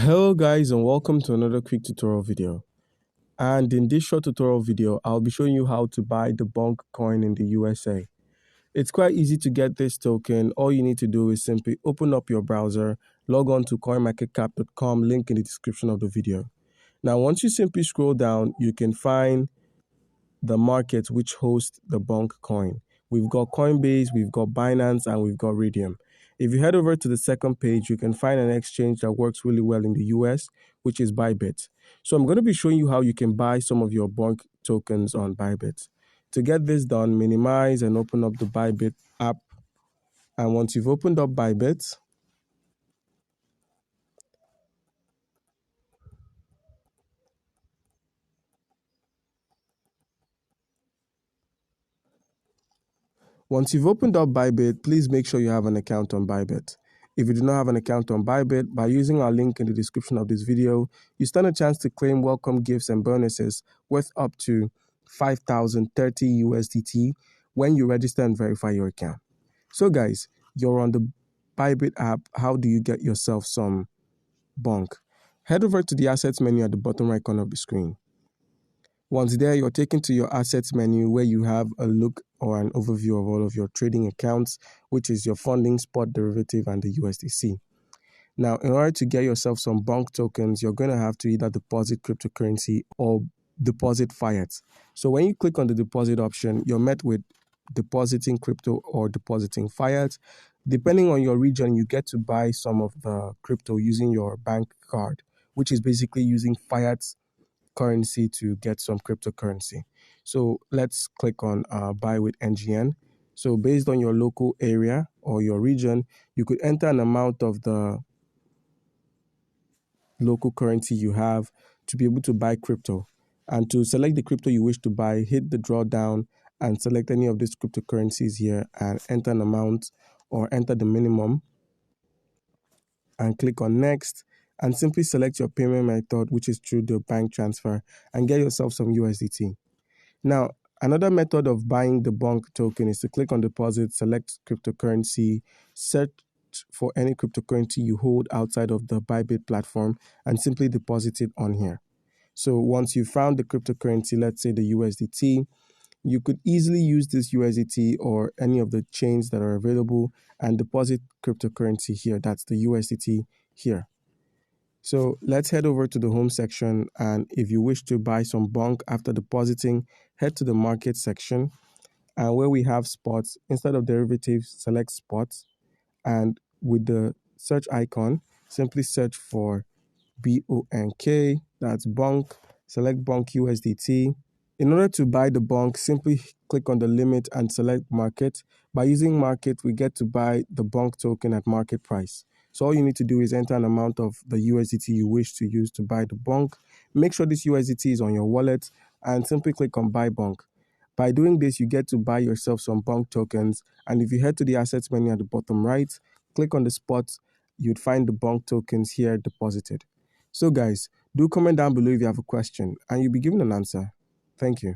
Hello guys, and welcome to another quick tutorial video. And in this short tutorial video, I'll be showing you how to buy the Bonk coin in the USA. It's quite easy to get this token. All you need to do is simply open up your browser, log on to coinmarketcap.com, link in the description of the video. Now, once you simply scroll down, you can find the market which hosts the Bonk coin. We've got Coinbase, we've got Binance, and we've got Radium. If you head over to the second page, you can find an exchange that works really well in the US, which is Bybit. So I'm going to be showing you how you can buy some of your Bonk tokens on Bybit. To get this done, minimize and open up the Bybit app. And once you've opened up Bybit, please make sure you have an account on Bybit. If you do not have an account on Bybit, by using our link in the description of this video, you stand a chance to claim welcome gifts and bonuses worth up to 5,030 USDT when you register and verify your account. So guys, you're on the Bybit app. How do you get yourself some Bonk? Head over to the assets menu at the bottom right corner of the screen. Once there, you're taken to your assets menu where you have a look or an overview of all of your trading accounts, which is your funding, spot derivative, and the USDC. Now, in order to get yourself some Bonk tokens, you're going to have to either deposit cryptocurrency or deposit fiat. So when you click on the deposit option, you're met with depositing crypto or depositing fiat. Depending on your region, you get to buy some of the crypto using your bank card, which is basically using fiat currency to get some cryptocurrency. So let's click on buy with NGN. So based on your local area or your region, you could enter an amount of the local currency you have to be able to buy crypto. And to select the crypto you wish to buy, hit the drawdown and select any of these cryptocurrencies here and enter an amount or enter the minimum and click on next and simply select your payment method, which is through the bank transfer, and get yourself some USDT. Now, another method of buying the Bonk token is to click on deposit, select cryptocurrency, search for any cryptocurrency you hold outside of the Bybit platform, and simply deposit it on here. So once you found the cryptocurrency, let's say the USDT, you could easily use this USDT or any of the chains that are available and deposit cryptocurrency here. That's the USDT here. So let's head over to the home section, and if you wish to buy some Bonk after depositing, head to the market section, and where we have spots, instead of derivatives, select spots, and with the search icon, simply search for BONK, that's Bonk, select Bonk USDT. In order to buy the Bonk, simply click on the limit and select market. By using market, we get to buy the Bonk token at market price. So all you need to do is enter an amount of the USDT you wish to use to buy the Bonk. Make sure this USDT is on your wallet and simply click on Buy Bonk. By doing this, you get to buy yourself some Bonk tokens. And if you head to the assets menu at the bottom right, click on the spot, you'd find the Bonk tokens here deposited. So guys, do comment down below if you have a question and you'll be given an answer. Thank you.